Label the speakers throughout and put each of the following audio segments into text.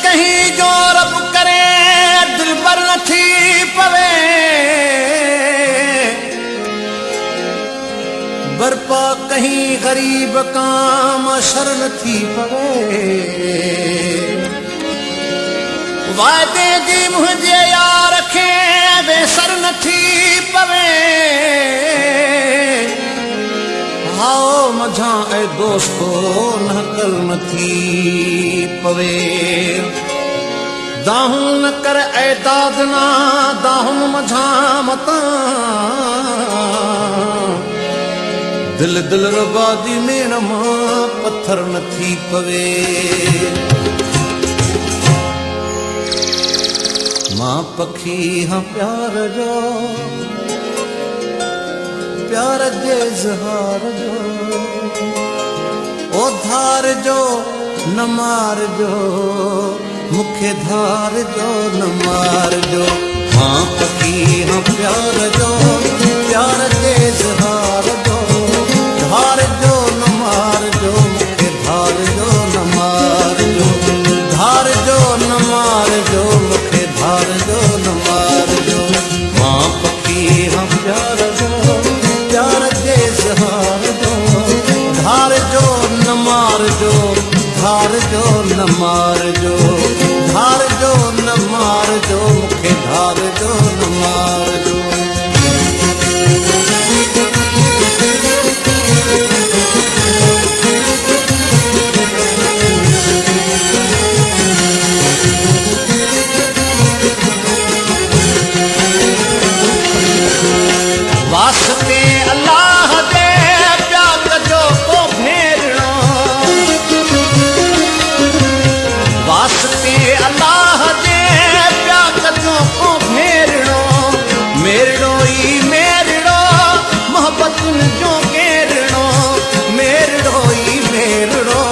Speaker 1: कहीं जो रब करे दिल पर न थी पवे बरपा कहीं गरीब काम शरण थी पवे वादे जी मुझे यार रखे बेसर न थी पवे हाओ मझा ए दोस्तो नकल न थी पवे दाहूं न कर ए दादना दाहूं मझा मता दिल दिल रबादी में नमा पत्थर न थी पवे मां पखी हाँ प्यार जो प्यार जे इज़हार जो ओ धार जो न मार जो मुखे धार जो न मार जो मां पखी हाँ प्यार जो प्यार जे इज़हार जो धार जो न मार जो मुखे धार जो न मार जो धार जो न मार जो मुखे धार जो न मार जो मां पखी हाँ प्यार जो प्यार जे इज़हार जो धार जो न मार जो धार जो न मार जो धार जो न मार जो मुखे धार जो न मार जो वास्ते अल्लाह दे प्यार जो को भेड़ो वास्ते अल्लाह दे प्यार जो को भेड़ो मेरड़ो ई मेरड़ो मोहब्बत जो गेरड़ो मेरड़ो ई मेरड़ो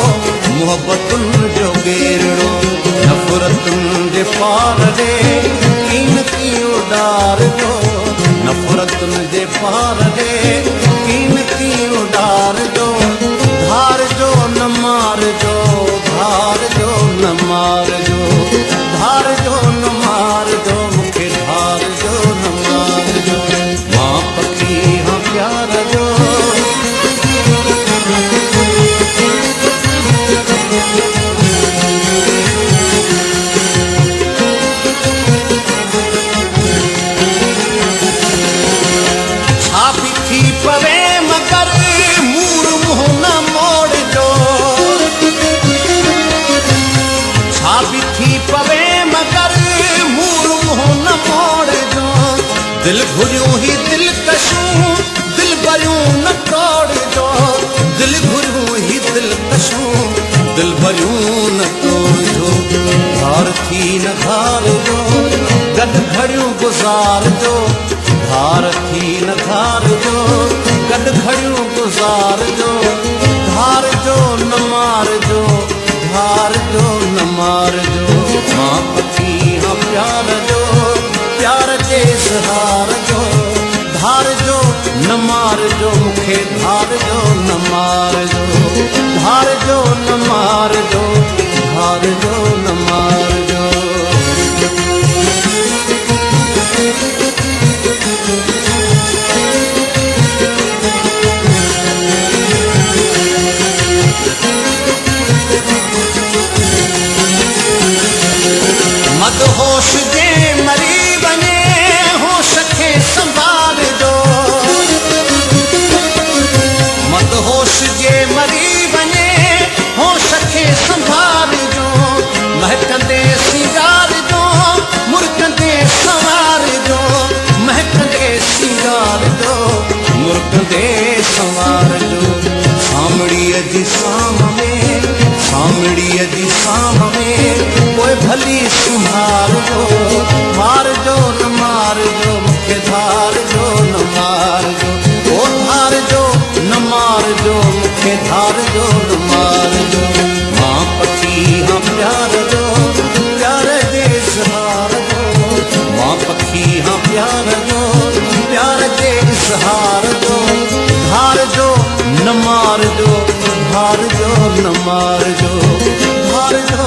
Speaker 1: मोहब्बत जो गेरड़ो नफरत जे पार दे कीमती उडार जो नफरत जे पार दे कीमती उडार जो धार जो न मार जो धार जो न मार जो धार जो न मार जो मुखे धार जो न मार जो मां पखी हाँ प्यार जो पवे मगर मूर मुँह न मोड़ जो छापी थी पवे मगर मूर मुँह न मोड़ जो दिल घुरियूं ही दिल कशूं दिल भरियूं न तोड़ जो दिल घुरियूं ही दिल कशूं दिल भरियूं न तोड़ जो धार थी न धार जो गद घड़ियूं गुज़ार जो धार थी न धार जो गद घड़ियूं गुज़ार जो धार जो न मार जो धार जो न मार जो मां पखी हाँ प्यार जो प्यार जे इज़हार जो धार जो न मार जो मुखे धार जो न मार जो धार जो न मार जो धार जो न मार जो मदहोश जे मरी वञे होश खे संभाल जो मदहोश जे मरी वञे होश खे संभाल जो महकंदे सिंगार जो मुर्कंदे सवार जो महकंदे सिंगार जो मुर्कंदे सवार जो सामड़ीअ जी साम में सामड़ीअ जी साम में कोई भली सुधार जो मार जो न मार जो मुखे धार जो न मार जो ओ धार जो न मार जो मुखे धार जो न मार जो मां पखी हाँ प्यार जो प्यार जे इज़हार जो मां पखी हाँ प्यार जो प्यार जे इज़हार जो धार जो न मार जो धार जो न मार जो धार जो